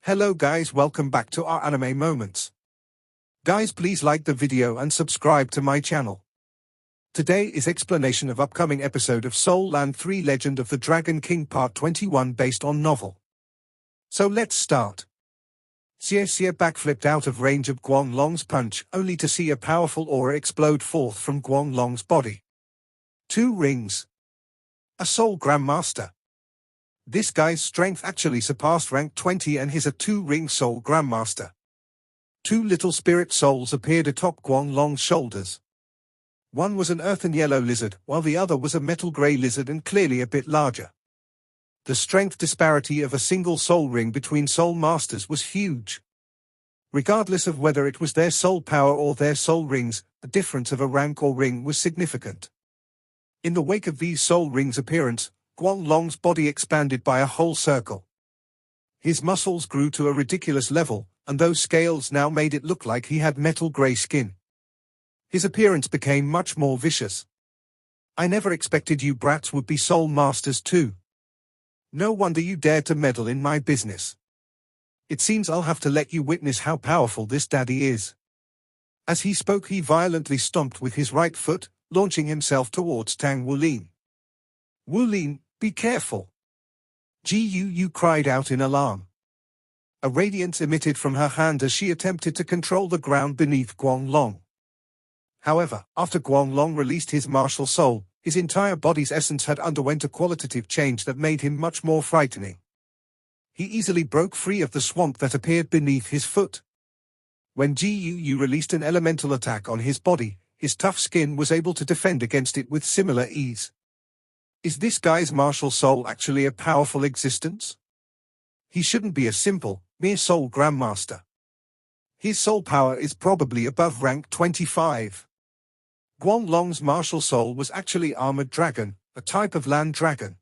Hello guys, welcome back to our anime moments. Guys, please like the video and subscribe to my channel. Today is explanation of upcoming episode of Soul Land 3 Legend of the Dragon King Part 21 based on novel. So let's start. Xie backflipped out of range of Guanglong's punch only to see a powerful aura explode forth from Guanglong's body. 2 rings. A Soul Grandmaster. This guy's strength actually surpassed rank 20 and he's a 2-ring Soul Grandmaster. 2 little spirit souls appeared atop Guanglong's shoulders. One was an earthen yellow lizard, while the other was a metal grey lizard and clearly a bit larger. The strength disparity of a single soul ring between soul masters was huge. Regardless of whether it was their soul power or their soul rings, the difference of a rank or ring was significant. In the wake of these soul rings' appearance, Guanglong's body expanded by a whole circle. His muscles grew to a ridiculous level, and those scales now made it look like he had metal grey skin. His appearance became much more vicious. I never expected you brats would be soul masters too. No wonder you dared to meddle in my business. It seems I'll have to let you witness how powerful this daddy is. As he spoke, he violently stomped with his right foot, launching himself towards Tang Wulin. Wulin, be careful! Gu cried out in alarm. A radiance emitted from her hand as she attempted to control the ground beneath Guanglong. However, after Guanglong released his martial soul, his entire body's essence had underwent a qualitative change that made him much more frightening. He easily broke free of the swamp that appeared beneath his foot. When Gu released an elemental attack on his body, his tough skin was able to defend against it with similar ease. Is this guy's martial soul actually a powerful existence? He shouldn't be a simple, mere soul grandmaster. His soul power is probably above rank 25. Guanglong's martial soul was actually armored dragon, a type of land dragon.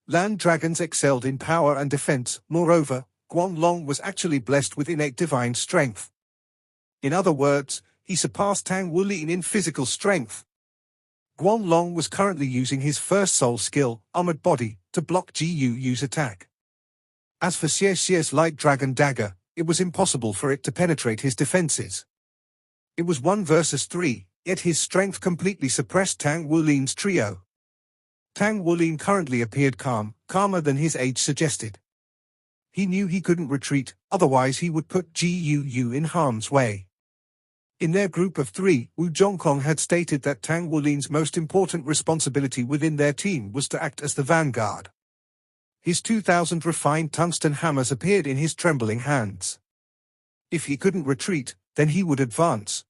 Land dragons excelled in power and defense. Moreover, Guanglong was actually blessed with innate divine strength. In other words, he surpassed Tang Wulin in physical strength. Guanglong was currently using his first soul skill, Armored Body, to block Gu's attack. As for Xie's light dragon dagger, it was impossible for it to penetrate his defenses. It was 1 versus 3, yet his strength completely suppressed Tang Wulin's trio. Tang Wulin currently appeared calmer than his age suggested. He knew he couldn't retreat, otherwise he would put Gu in harm's way. In their group of 3, Wu Zhongkong had stated that Tang Wulin's most important responsibility within their team was to act as the vanguard. His 2,000 refined tungsten hammers appeared in his trembling hands. If he couldn't retreat, then he would advance.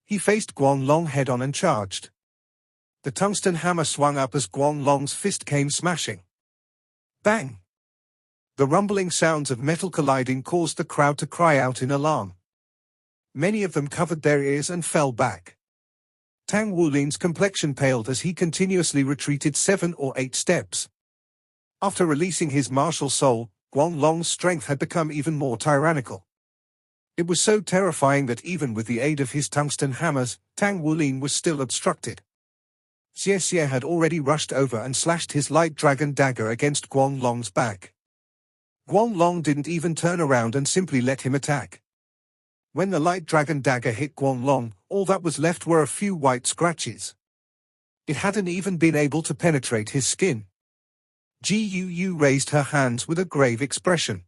He faced Guanglong head-on and charged. The tungsten hammer swung up as Guanglong's fist came smashing. Bang! The rumbling sounds of metal colliding caused the crowd to cry out in alarm. Many of them covered their ears and fell back. Tang Wulin's complexion paled as he continuously retreated 7 or 8 steps. After releasing his martial soul, Guanglong's strength had become even more tyrannical. It was so terrifying that even with the aid of his tungsten hammers, Tang Wulin was still obstructed. Xie had already rushed over and slashed his light dragon dagger against Guanglong's back. Guanglong didn't even turn around and simply let him attack. When the light dragon dagger hit Guanglong, all that was left were a few white scratches. It hadn't even been able to penetrate his skin. Gu raised her hands with a grave expression.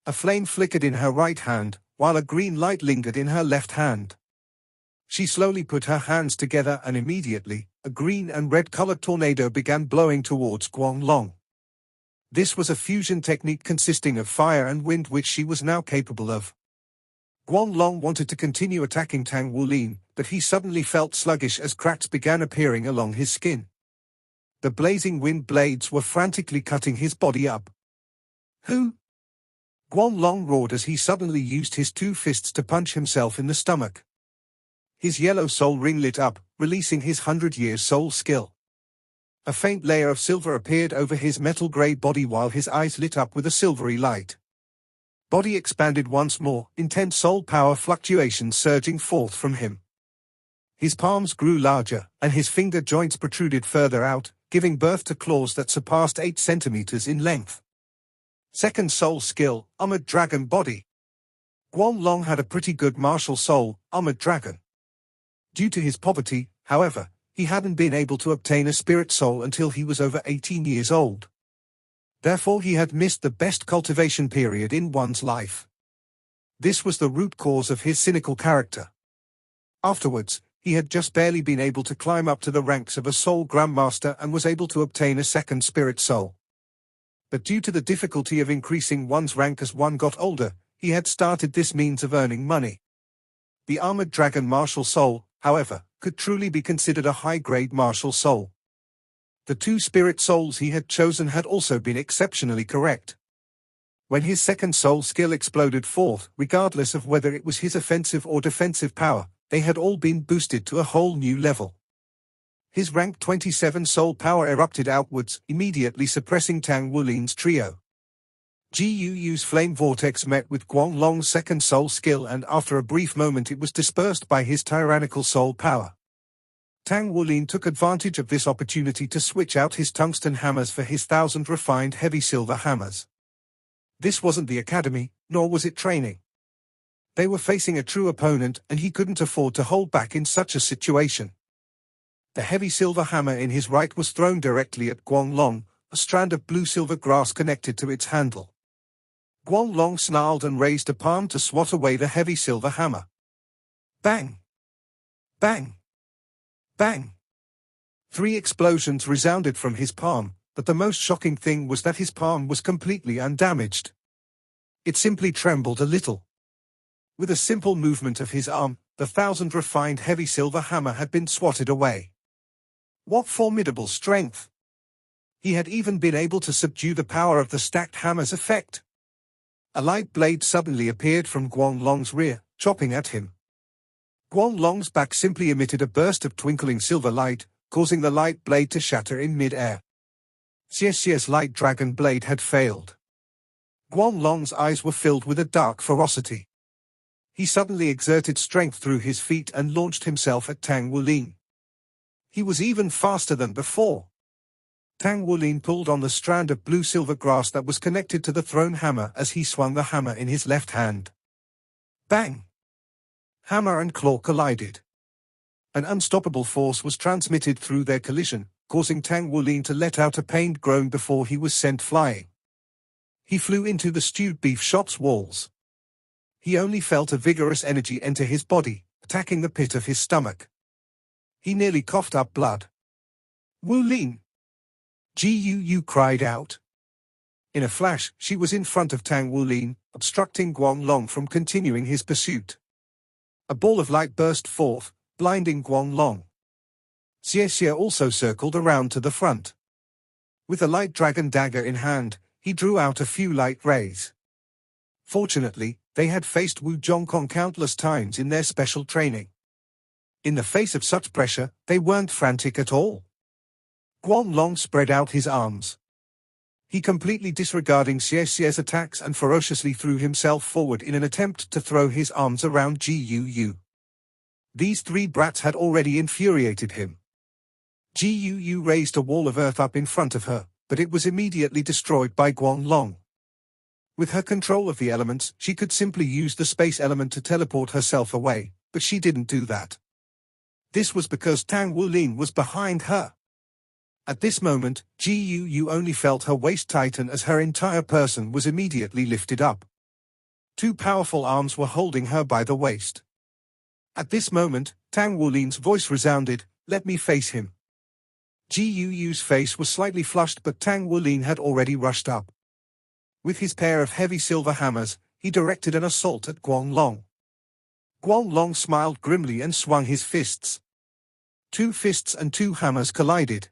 A flame flickered in her right hand, while a green light lingered in her left hand. She slowly put her hands together and immediately, a green and red-colored tornado began blowing towards Guanglong. This was a fusion technique consisting of fire and wind which she was now capable of. Guanglong wanted to continue attacking Tang Wulin, but he suddenly felt sluggish as cracks began appearing along his skin. The blazing wind blades were frantically cutting his body up. Who? Guanglong roared as he suddenly used his 2 fists to punch himself in the stomach. His yellow soul ring lit up, releasing his 100-year soul skill. A faint layer of silver appeared over his metal grey body while his eyes lit up with a silvery light. Body expanded once more, intense soul power fluctuations surging forth from him. His palms grew larger, and his finger joints protruded further out, giving birth to claws that surpassed 8 centimeters in length. Second soul skill, Armored Dragon Body. Guanlong had a pretty good martial soul, Armored Dragon. Due to his poverty, however, he hadn't been able to obtain a spirit soul until he was over 18 years old. Therefore he had missed the best cultivation period in one's life. This was the root cause of his cynical character. Afterwards, he had just barely been able to climb up to the ranks of a soul grandmaster and was able to obtain a second spirit soul. But due to the difficulty of increasing one's rank as one got older, he had started this means of earning money. The Armored Dragon martial soul, however, could truly be considered a high-grade martial soul. The two spirit souls he had chosen had also been exceptionally correct. When his second soul skill exploded forth, regardless of whether it was his offensive or defensive power, they had all been boosted to a whole new level. His rank 27 soul power erupted outwards, immediately suppressing Tang Wulin's trio. Gu's flame vortex met with Guanlong's second soul skill, and after a brief moment it was dispersed by his tyrannical soul power. Tang Wulin took advantage of this opportunity to switch out his tungsten hammers for his 1,000 refined heavy silver hammers. This wasn't the academy, nor was it training. They were facing a true opponent, and he couldn't afford to hold back in such a situation. The heavy silver hammer in his right was thrown directly at Guanlong, a strand of blue-silver grass connected to its handle. Guanlong snarled and raised a palm to swat away the heavy silver hammer. Bang! Bang! Bang! 3 explosions resounded from his palm, but the most shocking thing was that his palm was completely undamaged. It simply trembled a little. With a simple movement of his arm, the 1,000 refined heavy silver hammer had been swatted away. What formidable strength! He had even been able to subdue the power of the stacked hammer's effect. A light blade suddenly appeared from Guanlong's rear, chopping at him. Guanlong's back simply emitted a burst of twinkling silver light, causing the light blade to shatter in mid-air. Xiexie's light dragon blade had failed. Guanlong's eyes were filled with a dark ferocity. He suddenly exerted strength through his feet and launched himself at Tang Wulin. He was even faster than before. Tang Wulin pulled on the strand of blue-silver grass that was connected to the thrown hammer as he swung the hammer in his left hand. Bang! Hammer and claw collided. An unstoppable force was transmitted through their collision, causing Tang Wulin to let out a pained groan before he was sent flying. He flew into the stewed beef shop's walls. He only felt a vigorous energy enter his body, attacking the pit of his stomach. He nearly coughed up blood. Wulin! Gu cried out. In a flash, she was in front of Tang Wulin, obstructing Guanlong from continuing his pursuit. A ball of light burst forth, blinding Guanlong. Xiexie also circled around to the front. With a light dragon dagger in hand, he drew out a few light rays. Fortunately, they had faced Wu Zhongkong countless times in their special training. In the face of such pressure, they weren't frantic at all. Guanlong spread out his arms. He completely disregarding Xiexie's attacks and ferociously threw himself forward in an attempt to throw his arms around Gu. These 3 brats had already infuriated him. Gu raised a wall of earth up in front of her, but it was immediately destroyed by Guanlong. With her control of the elements, she could simply use the space element to teleport herself away, but she didn't do that. This was because Tang Wulin was behind her. At this moment, Gu only felt her waist tighten as her entire person was immediately lifted up. 2 powerful arms were holding her by the waist. At this moment, Tang Wulin's voice resounded, "Let me face him." Gu's face was slightly flushed, but Tang Wulin had already rushed up. With his pair of heavy silver hammers, he directed an assault at Guanlong. Guanlong smiled grimly and swung his fists. 2 fists and 2 hammers collided.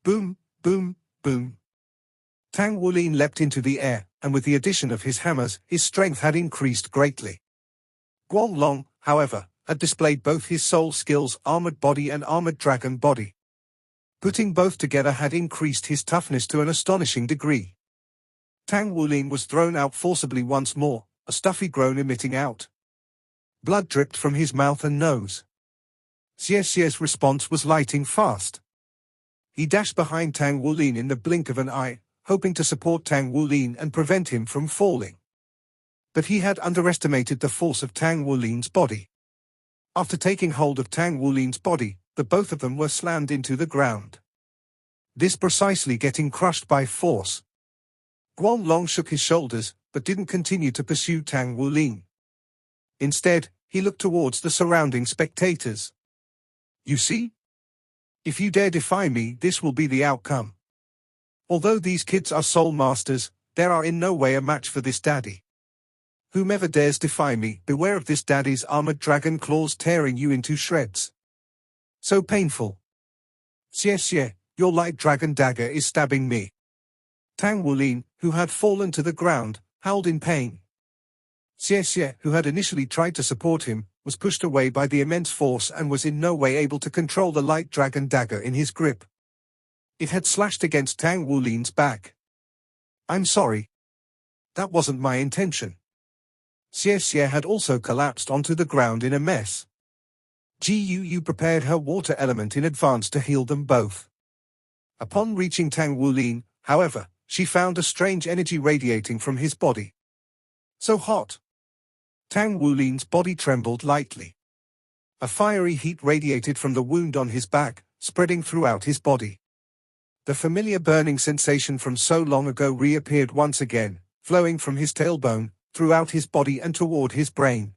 Boom, boom, boom. Tang Wulin leapt into the air, and with the addition of his hammers, his strength had increased greatly. Guanlong, however, had displayed both his soul skills, armored body and armored dragon body. Putting both together had increased his toughness to an astonishing degree. Tang Wulin was thrown out forcibly once more, a stuffy groan emitting out. Blood dripped from his mouth and nose. Xiexie's response was lighting fast. He dashed behind Tang Wulin in the blink of an eye, hoping to support Tang Wulin and prevent him from falling. But he had underestimated the force of Tang Wulin's body. After taking hold of Tang Wulin's body, the both of them were slammed into the ground. This precisely getting crushed by force. Guanlong shook his shoulders, but didn't continue to pursue Tang Wulin. Instead, he looked towards the surrounding spectators. You see? If you dare defy me, this will be the outcome. Although these kids are soul masters, they are in no way a match for this daddy. Whomever dares defy me, beware of this daddy's armored dragon claws tearing you into shreds. So painful. Xie, your light dragon dagger is stabbing me. Tang Wulin, who had fallen to the ground, howled in pain. Xie, who had initially tried to support him, was pushed away by the immense force and was in no way able to control the light dragon dagger in his grip. It had slashed against Tang Wulin's back. I'm sorry. That wasn't my intention. Xie had also collapsed onto the ground in a mess. Gu prepared her water element in advance to heal them both. Upon reaching Tang Wulin, however, she found a strange energy radiating from his body. So hot. Tang Wulin's body trembled lightly. A fiery heat radiated from the wound on his back, spreading throughout his body. The familiar burning sensation from so long ago reappeared once again, flowing from his tailbone, throughout his body and toward his brain.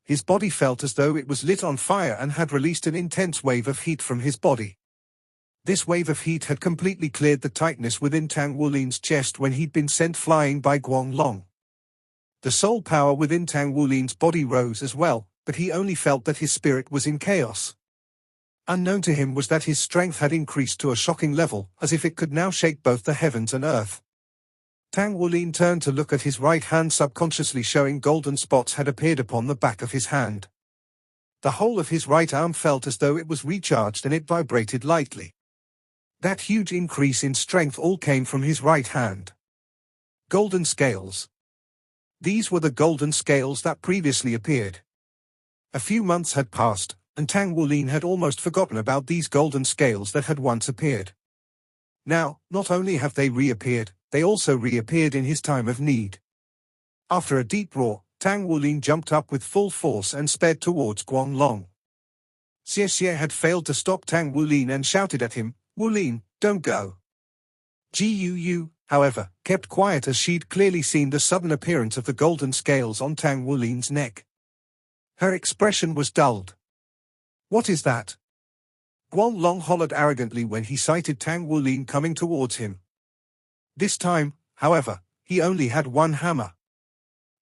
His body felt as though it was lit on fire and had released an intense wave of heat from his body. This wave of heat had completely cleared the tightness within Tang Wulin's chest when he'd been sent flying by Guanlong. The soul power within Tang Wulin's body rose as well, but he only felt that his spirit was in chaos. Unknown to him was that his strength had increased to a shocking level, as if it could now shake both the heavens and earth. Tang Wulin turned to look at his right hand, subconsciously showing golden spots had appeared upon the back of his hand. The whole of his right arm felt as though it was recharged and it vibrated lightly. That huge increase in strength all came from his right hand. Golden scales. These were the golden scales that previously appeared. A few months had passed, and Tang Wulin had almost forgotten about these golden scales that had once appeared. Now, not only have they reappeared, they also reappeared in his time of need. After a deep roar, Tang Wulin jumped up with full force and sped towards Guanlong. Xie had failed to stop Tang Wulin and shouted at him, "Wulin, don't go." Gu, however, kept quiet as she'd clearly seen the sudden appearance of the golden scales on Tang Wulin's neck. Her expression was dulled. "What is that?" Guanlong hollered arrogantly when he sighted Tang Wulin coming towards him. This time, however, he only had one hammer.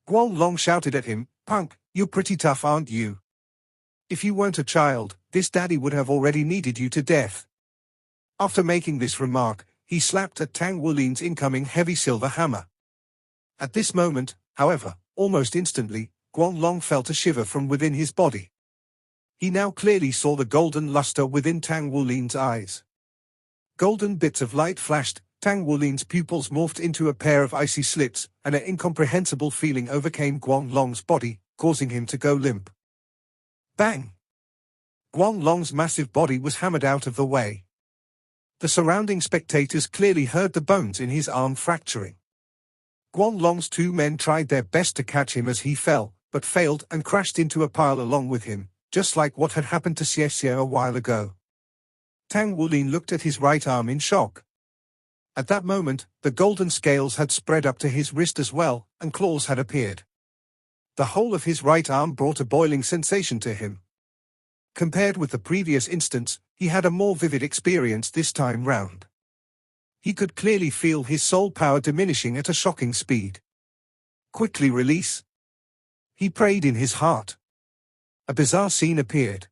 Guanlong shouted at him, "Punk, you're pretty tough, aren't you? If you weren't a child, this daddy would have already kneaded you to death." After making this remark, he slapped at Tang Wulin's incoming heavy silver hammer. At this moment, however, almost instantly, Guanlong felt a shiver from within his body. He now clearly saw the golden luster within Tang Wulin's eyes. Golden bits of light flashed, Tang Wulin's pupils morphed into a pair of icy slits, and an incomprehensible feeling overcame Guanlong's body, causing him to go limp. Bang! Guanlong's massive body was hammered out of the way. The surrounding spectators clearly heard the bones in his arm fracturing. Guanlong's two men tried their best to catch him as he fell, but failed and crashed into a pile along with him, just like what had happened to Xie a while ago. Tang Wulin looked at his right arm in shock. At that moment, the golden scales had spread up to his wrist as well, and claws had appeared. The whole of his right arm brought a boiling sensation to him. Compared with the previous instance, he had a more vivid experience this time round. He could clearly feel his soul power diminishing at a shocking speed. Quickly release. He prayed in his heart. A bizarre scene appeared.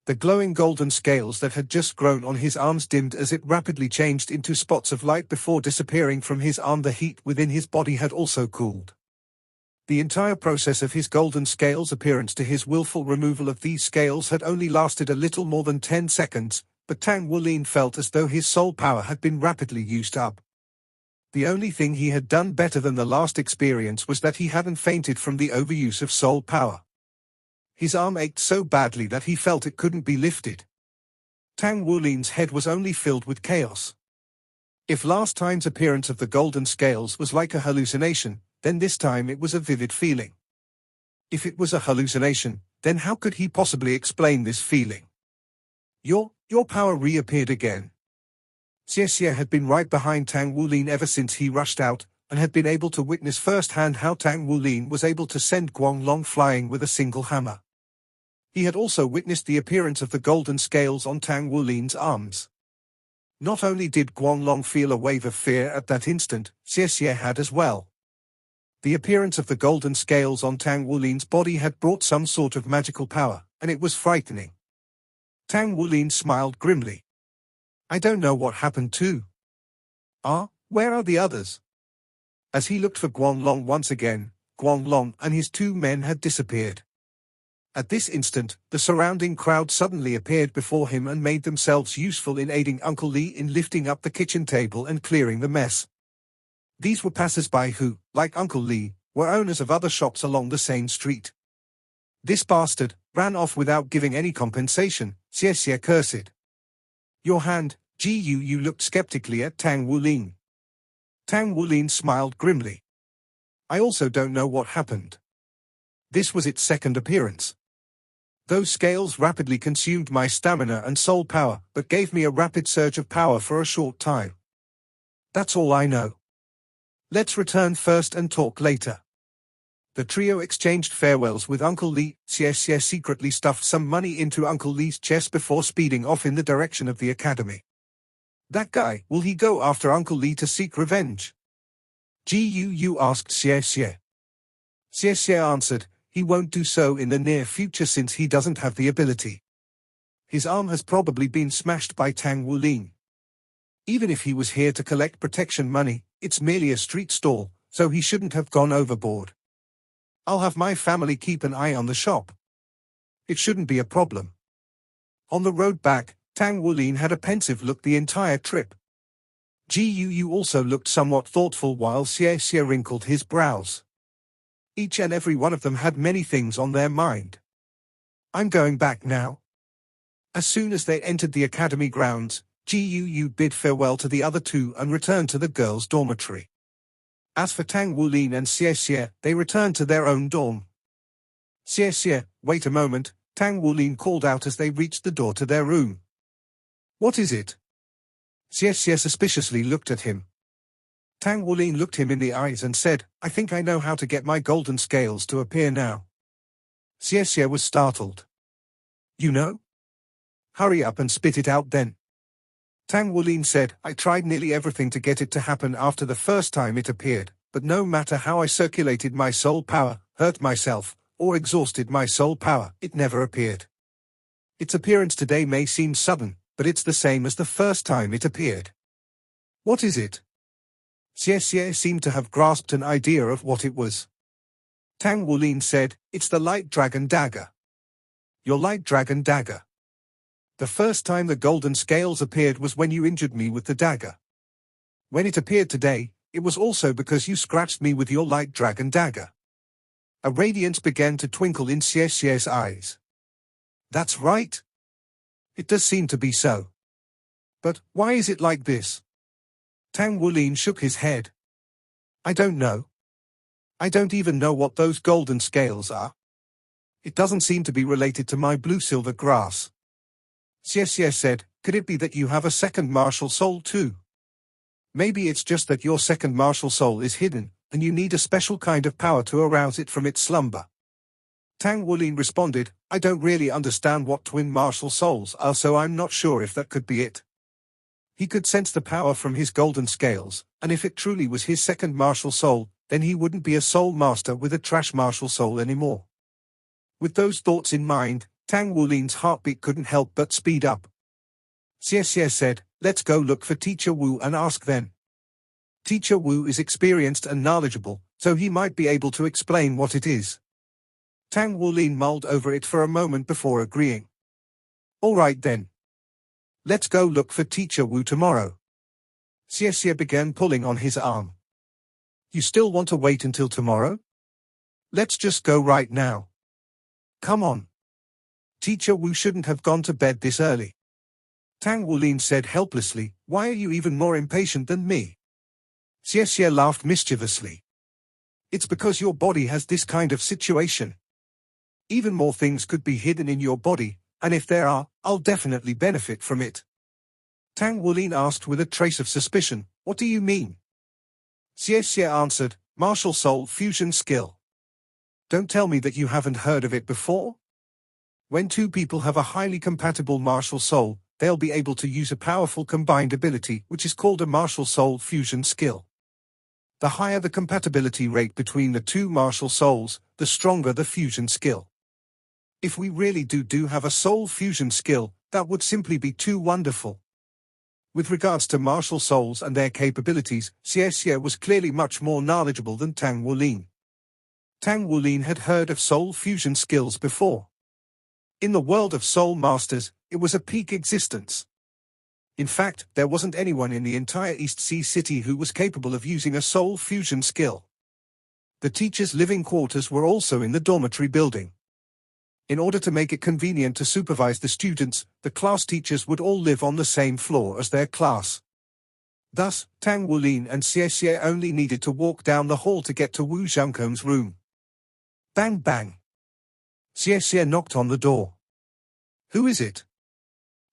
The glowing golden scales that had just grown on his arms dimmed as it rapidly changed into spots of light before disappearing from his arm. The heat within his body had also cooled. The entire process of his golden scales' appearance to his willful removal of these scales had only lasted a little more than 10 seconds, but Tang Wulin felt as though his soul power had been rapidly used up. The only thing he had done better than the last experience was that he hadn't fainted from the overuse of soul power. His arm ached so badly that he felt it couldn't be lifted. Tang Wulin's head was only filled with chaos. If last time's appearance of the golden scales was like a hallucination, then this time it was a vivid feeling. If it was a hallucination, then how could he possibly explain this feeling? Your power reappeared again. Xie had been right behind Tang Wulin ever since he rushed out, and had been able to witness firsthand how Tang Wulin was able to send Guanglong flying with a single hammer. He had also witnessed the appearance of the golden scales on Tang Wulin's arms. Not only did Guanglong feel a wave of fear at that instant, Xie had as well. The appearance of the golden scales on Tang Wulin's body had brought some sort of magical power, and it was frightening. Tang Wulin smiled grimly. I don't know what happened to. Where are the others? As he looked for Guanglong once again, Guanglong and his two men had disappeared. At this instant, the surrounding crowd suddenly appeared before him and made themselves useful in aiding Uncle Li in lifting up the kitchen table and clearing the mess. These were passers-by who, like Uncle Li, were owners of other shops along the same street. This bastard ran off without giving any compensation, Xie cursed. Your hand, Gu looked skeptically at Tang Wulin. Tang Wulin smiled grimly. I also don't know what happened. This was its second appearance. Those scales rapidly consumed my stamina and soul power, but gave me a rapid surge of power for a short time. That's all I know. Let's return first and talk later. The trio exchanged farewells with Uncle Li. Xie secretly stuffed some money into Uncle Li's chest before speeding off in the direction of the academy. That guy, will he go after Uncle Li to seek revenge? Gu asked Xie. Xie answered, he won't do so in the near future since he doesn't have the ability. His arm has probably been smashed by Tang Wulin. Even if he was here to collect protection money, it's merely a street stall, so he shouldn't have gone overboard. I'll have my family keep an eye on the shop. It shouldn't be a problem. On the road back, Tang Wulin had a pensive look the entire trip. Gu also looked somewhat thoughtful while Xie wrinkled his brows. Each and every one of them had many things on their mind. I'm going back now. As soon as they entered the academy grounds, Gu bid farewell to the other two and returned to the girls' dormitory. As for Tang Wulin and Xie, they returned to their own dorm. Xie, wait a moment, Tang Wulin called out as they reached the door to their room. What is it? Xie suspiciously looked at him. Tang Wulin looked him in the eyes and said, I think I know how to get my golden scales to appear now. Xie was startled. You know? Hurry up and spit it out then. Tang Wulin said, I tried nearly everything to get it to happen after the first time it appeared, but no matter how I circulated my soul power, hurt myself, or exhausted my soul power, it never appeared. Its appearance today may seem sudden, but it's the same as the first time it appeared. What is it? Xie seemed to have grasped an idea of what it was. Tang Wulin said, it's the light dragon dagger. Your light dragon dagger. The first time the golden scales appeared was when you injured me with the dagger. When it appeared today, it was also because you scratched me with your light dragon dagger. A radiance began to twinkle in Xie's eyes. That's right. It does seem to be so. But why is it like this? Tang Wulin shook his head. I don't know. I don't even know what those golden scales are. It doesn't seem to be related to my blue-silver grass. Xie said, could it be that you have a second martial soul too? Maybe it's just that your second martial soul is hidden, and you need a special kind of power to arouse it from its slumber. Tang Wulin responded, I don't really understand what twin martial souls are, so I'm not sure if that could be it. He could sense the power from his golden scales, and if it truly was his second martial soul, then he wouldn't be a soul master with a trash martial soul anymore. With those thoughts in mind, Tang Wulin's heartbeat couldn't help but speed up. Xie said, let's go look for Teacher Wu and ask then. Teacher Wu is experienced and knowledgeable, so he might be able to explain what it is. Tang Wulin mulled over it for a moment before agreeing. All right then. Let's go look for Teacher Wu tomorrow. Xie began pulling on his arm. You still want to wait until tomorrow? Let's just go right now. Come on. Teacher Wu shouldn't have gone to bed this early. Tang Wulin said helplessly, "Why are you even more impatient than me?" Xie laughed mischievously. "It's because your body has this kind of situation. Even more things could be hidden in your body, and if there are, I'll definitely benefit from it." Tang Wulin asked with a trace of suspicion, "What do you mean?" Xie answered, "Martial soul fusion skill. Don't tell me that you haven't heard of it before? When two people have a highly compatible martial soul, they'll be able to use a powerful combined ability which is called a martial soul fusion skill. The higher the compatibility rate between the two martial souls, the stronger the fusion skill. If we really do have a soul fusion skill, that would simply be too wonderful." With regards to martial souls and their capabilities, Xie was clearly much more knowledgeable than Tang Wulin. Tang Wulin had heard of soul fusion skills before. In the world of soul masters, it was a peak existence. In fact, there wasn't anyone in the entire East Sea City who was capable of using a soul fusion skill. The teachers' living quarters were also in the dormitory building. In order to make it convenient to supervise the students, the class teachers would all live on the same floor as their class. Thus, Tang Wulin and Xie only needed to walk down the hall to get to Wu Zhangkong's room. Bang bang. Xie knocked on the door. "Who is it?"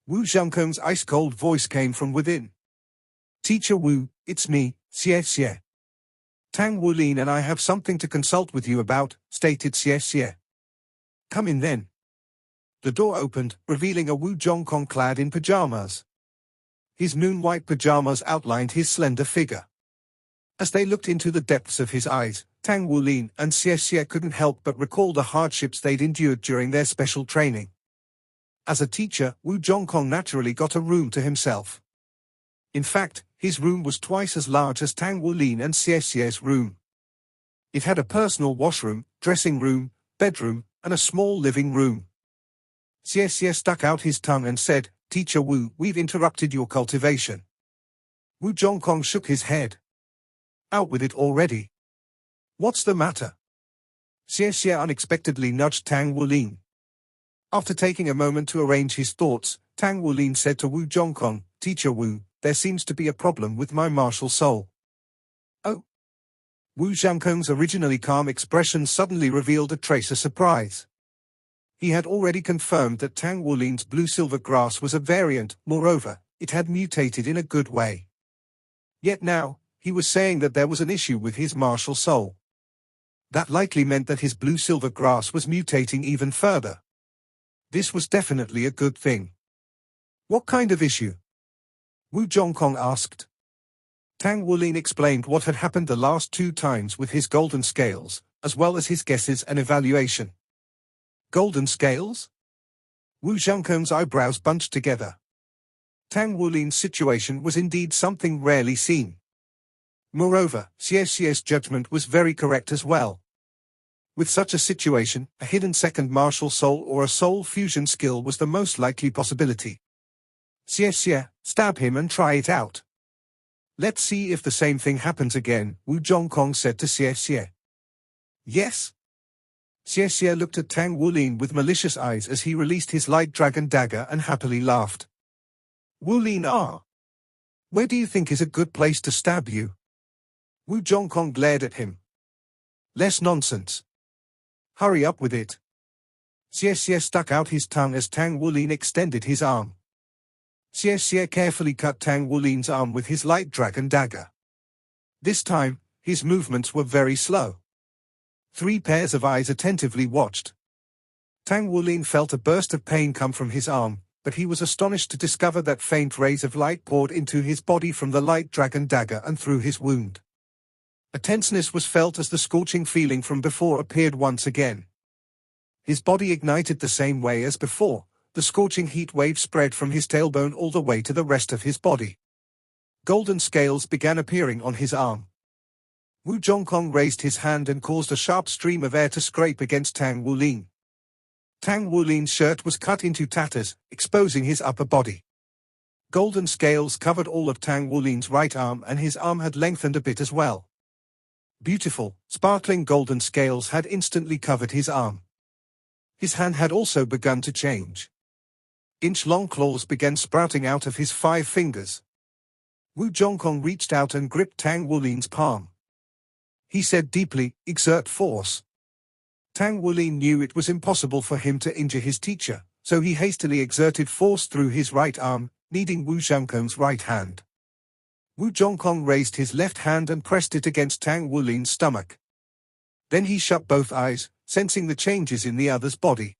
Wu Zhangkong's ice-cold voice came from within. "Teacher Wu, it's me, Xie. Tang Wulin and I have something to consult with you about," stated Xie. "Come in then." The door opened, revealing a Wu Zhongkong clad in pajamas. His moon-white pajamas outlined his slender figure. As they looked into the depths of his eyes, Tang Wulin and Xie couldn't help but recall the hardships they'd endured during their special training. As a teacher, Wu Zhongkong naturally got a room to himself. In fact, his room was twice as large as Tang Wulin and Xie's room. It had a personal washroom, dressing room, bedroom, and a small living room. Xie stuck out his tongue and said, "Teacher Wu, we've interrupted your cultivation." Wu Zhongkong shook his head. "Out with it already. What's the matter?" Xie unexpectedly nudged Tang Wulin. After taking a moment to arrange his thoughts, Tang Wulin said to Wu Zhongkong, "Teacher Wu, there seems to be a problem with my martial soul." "Oh?" Wu Zhangkong's originally calm expression suddenly revealed a trace of surprise. He had already confirmed that Tang Wulin's blue-silver grass was a variant, moreover, it had mutated in a good way. Yet now, he was saying that there was an issue with his martial soul. That likely meant that his blue-silver grass was mutating even further. This was definitely a good thing. "What kind of issue?" Wu Zhongkong asked. Tang Wulin explained what had happened the last 2 times with his golden scales, as well as his guesses and evaluation. "Golden scales?" Wu Zhangkong's eyebrows bunched together. Tang Wulin's situation was indeed something rarely seen. Moreover, Xie's judgment was very correct as well. With such a situation, a hidden second martial soul or a soul fusion skill was the most likely possibility. "Xie, stab him and try it out. Let's see if the same thing happens again," Wu Zhongkong said to Xie. "Yes?" Xie looked at Tang Wulin with malicious eyes as he released his light dragon dagger and happily laughed. "Wulin where do you think is a good place to stab you?" Wu Zhongkong glared at him. "Less nonsense. Hurry up with it." Xie stuck out his tongue as Tang Wulin extended his arm. Xie carefully cut Tang Wulin's arm with his light dragon dagger. This time, his movements were very slow. 3 pairs of eyes attentively watched. Tang Wulin felt a burst of pain come from his arm, but he was astonished to discover that faint rays of light poured into his body from the light dragon dagger and through his wound. A tenseness was felt as the scorching feeling from before appeared once again. His body ignited the same way as before. The scorching heat wave spread from his tailbone all the way to the rest of his body. Golden scales began appearing on his arm. Wu Zhongkong raised his hand and caused a sharp stream of air to scrape against Tang Wulin. Tang Wulin's shirt was cut into tatters, exposing his upper body. Golden scales covered all of Tang Wulin's right arm and his arm had lengthened a bit as well. Beautiful, sparkling golden scales had instantly covered his arm. His hand had also begun to change. Inch-long claws began sprouting out of his 5 fingers. Wu Zhongkong reached out and gripped Tang Wulin's palm. He said deeply, "Exert force." Tang Wulin knew it was impossible for him to injure his teacher, so he hastily exerted force through his right arm, needing Wu Zhongkong's right hand. Wu Zhongkong raised his left hand and pressed it against Tang Wulin's stomach. Then he shut both eyes, sensing the changes in the other's body.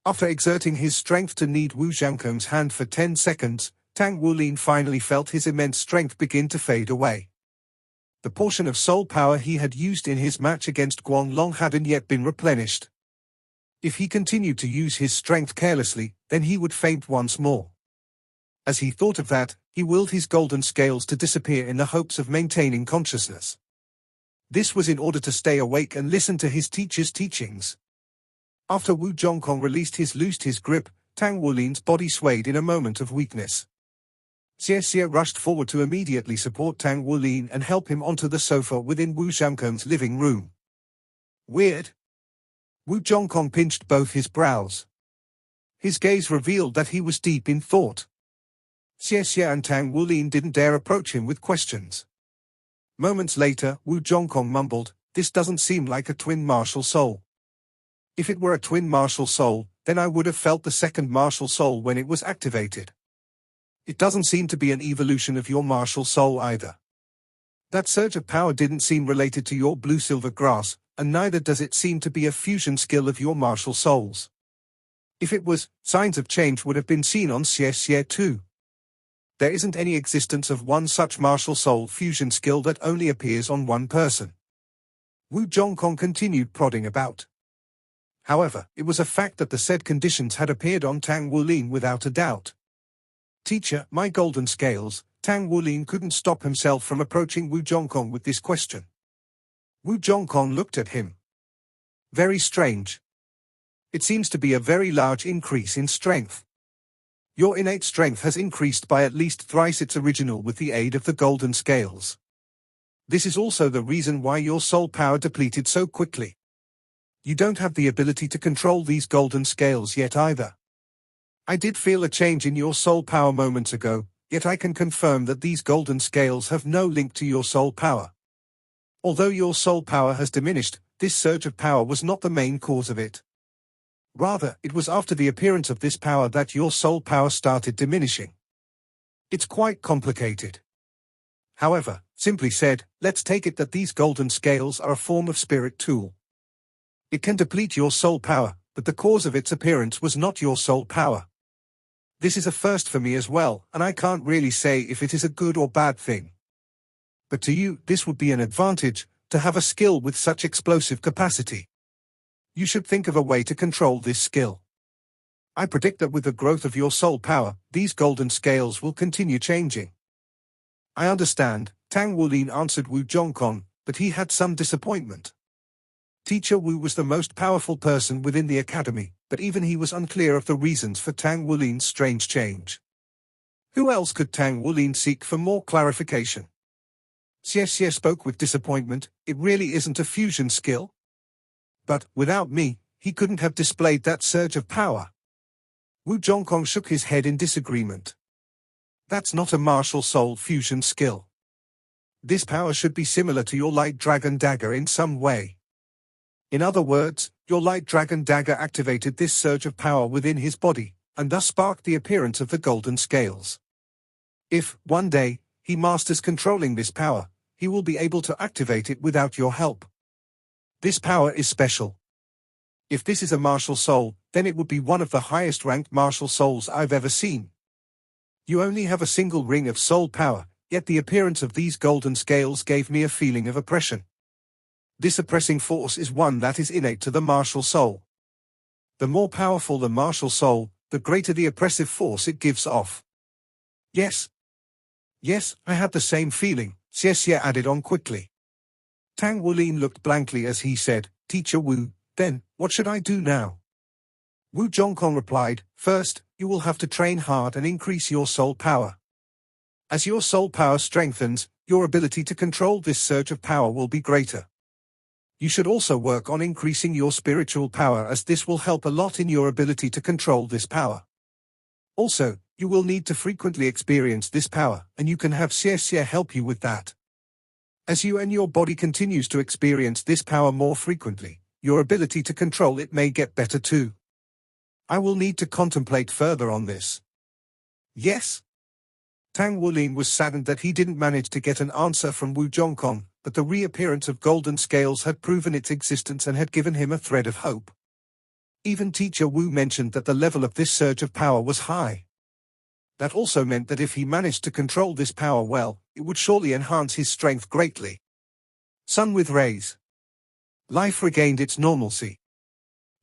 After exerting his strength to knead Wu Zhongkong's hand for 10 seconds, Tang Wulin finally felt his immense strength begin to fade away. The portion of soul power he had used in his match against Guanlong hadn't yet been replenished. If he continued to use his strength carelessly, then he would faint once more. As he thought of that, he willed his golden scales to disappear in the hopes of maintaining consciousness. This was in order to stay awake and listen to his teacher's teachings. After Wu Zhongkong loosed his grip, Tang Wulin's body swayed in a moment of weakness. Xie rushed forward to immediately support Tang Wulin and help him onto the sofa within Wu Zhongkong's living room. Weird. Wu Zhongkong pinched both his brows. His gaze revealed that he was deep in thought. Xie and Tang Wulin didn't dare approach him with questions. Moments later, Wu Zhongkong mumbled, "This doesn't seem like a twin martial soul. If it were a twin martial soul, then I would have felt the second martial soul when it was activated. It doesn't seem to be an evolution of your martial soul either. That surge of power didn't seem related to your blue-silver grass, and neither does it seem to be a fusion skill of your martial souls. If it was, signs of change would have been seen on Xie too. There isn't any existence of one such martial soul fusion skill that only appears on one person." Wu Zhongkong continued prodding about. However, it was a fact that the said conditions had appeared on Tang Wulin without a doubt. "Teacher, my golden scales." Tang Wulin couldn't stop himself from approaching Wu Zhongkong with this question. Wu Zhongkong looked at him. "Very strange. It seems to be a very large increase in strength. Your innate strength has increased by at least thrice its original with the aid of the golden scales. This is also the reason why your soul power depleted so quickly. You don't have the ability to control these golden scales yet either. I did feel a change in your soul power moments ago, yet I can confirm that these golden scales have no link to your soul power. Although your soul power has diminished, this surge of power was not the main cause of it. Rather, it was after the appearance of this power that your soul power started diminishing. It's quite complicated. However, simply said, let's take it that these golden scales are a form of spirit tool. It can deplete your soul power, but the cause of its appearance was not your soul power. This is a first for me as well, and I can't really say if it is a good or bad thing. But to you, this would be an advantage, to have a skill with such explosive capacity. You should think of a way to control this skill. I predict that with the growth of your soul power, these golden scales will continue changing." "I understand," Tang Wulin answered Wu Zhongkong, but he had some disappointment. Teacher Wu was the most powerful person within the academy, but even he was unclear of the reasons for Tang Wulin's strange change. Who else could Tang Wulin seek for more clarification? Xie spoke with disappointment. "It really isn't a fusion skill? But, without me, he couldn't have displayed that surge of power." Wu Zhongkong shook his head in disagreement. "That's not a martial soul fusion skill. This power should be similar to your light dragon dagger in some way. In other words, your light dragon dagger activated this surge of power within his body, and thus sparked the appearance of the golden scales. If, one day, he masters controlling this power, he will be able to activate it without your help. This power is special. If this is a martial soul, then it would be one of the highest-ranked martial souls I've ever seen. You only have a single ring of soul power, yet the appearance of these golden scales gave me a feeling of oppression. This oppressing force is one that is innate to the martial soul. The more powerful the martial soul, the greater the oppressive force it gives off." Yes, I had the same feeling," Xie added on quickly. Tang Wulin looked blankly as he said, "Teacher Wu, then, what should I do now?" Wu Zhongkong replied, "First, you will have to train hard and increase your soul power. As your soul power strengthens, your ability to control this surge of power will be greater. You should also work on increasing your spiritual power, as this will help a lot in your ability to control this power. Also, you will need to frequently experience this power, and you can have Xie help you with that. As you and your body continues to experience this power more frequently, your ability to control it may get better too. I will need to contemplate further on this. Yes? Tang Wulin was saddened that he didn't manage to get an answer from Wu Zhongkong, but the reappearance of golden scales had proven its existence and had given him a thread of hope. Even teacher Wu mentioned that the level of this surge of power was high. That also meant that if he managed to control this power well, it would surely enhance his strength greatly. Sun with rays. Life regained its normalcy.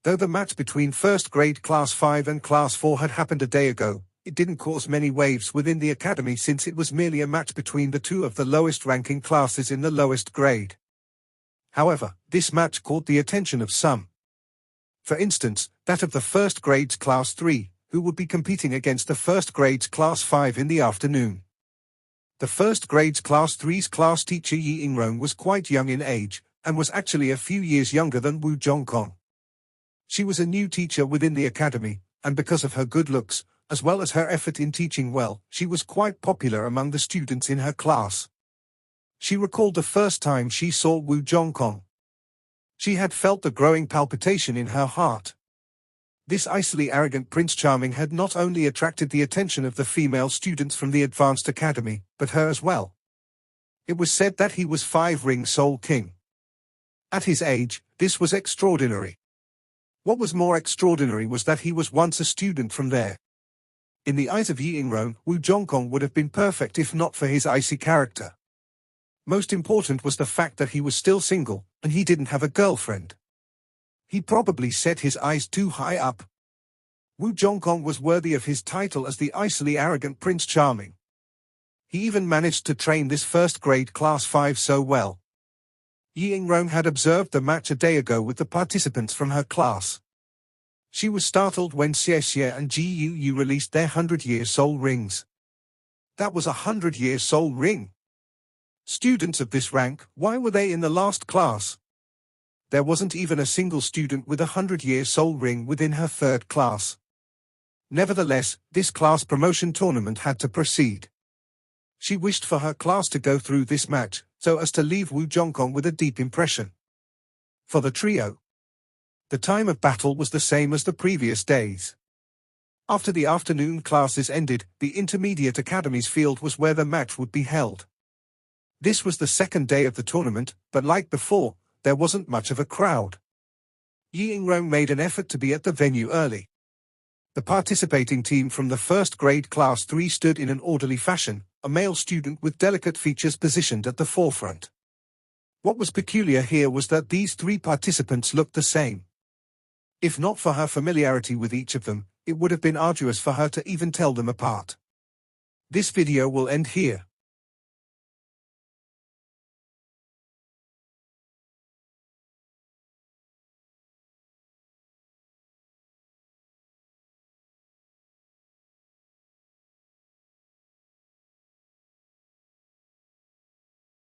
Though the match between first grade Class 5 and Class 4 had happened a day ago, it didn't cause many waves within the academy since it was merely a match between the two of the lowest-ranking classes in the lowest grade. However, this match caught the attention of some. For instance, that of the first grade's Class 3, who would be competing against the first grade's Class 5 in the afternoon. The first grade's Class 3's class teacher Yi Yingrong was quite young in age, and was actually a few years younger than Wu Zhongkong. She was a new teacher within the academy, and because of her good looks, as well as her effort in teaching well, she was quite popular among the students in her class. She recalled the first time she saw Wu Zhongkong. She had felt the growing palpitation in her heart. This icily arrogant Prince Charming had not only attracted the attention of the female students from the advanced academy, but her as well. It was said that he was 5-ring Soul King. At his age, this was extraordinary. What was more extraordinary was that he was once a student from there. In the eyes of Yi Yingrong, Wu Zhongkong would have been perfect if not for his icy character. Most important was the fact that he was still single, and he didn't have a girlfriend. He probably set his eyes too high up. Wu Zhongkong was worthy of his title as the icily arrogant Prince Charming. He even managed to train this first-grade Class 5 so well. Yi Yingrong had observed the match a day ago with the participants from her class. She was startled when Xie and Ji Yu released their 100-year soul rings. That was a 100-year soul ring. Students of this rank, why were they in the last class? There wasn't even a single student with a 100-year soul ring within her third class. Nevertheless, this class promotion tournament had to proceed. She wished for her class to go through this match, so as to leave Wu Zhongkong with a deep impression. For the trio, the time of battle was the same as the previous days. After the afternoon classes ended, the intermediate academy's field was where the match would be held. This was the second day of the tournament, but like before, there wasn't much of a crowd. Yi Yingrong made an effort to be at the venue early. The participating team from the first grade Class 3 stood in an orderly fashion, a male student with delicate features positioned at the forefront. What was peculiar here was that these three participants looked the same. If not for her familiarity with each of them, it would have been arduous for her to even tell them apart. This video will end here.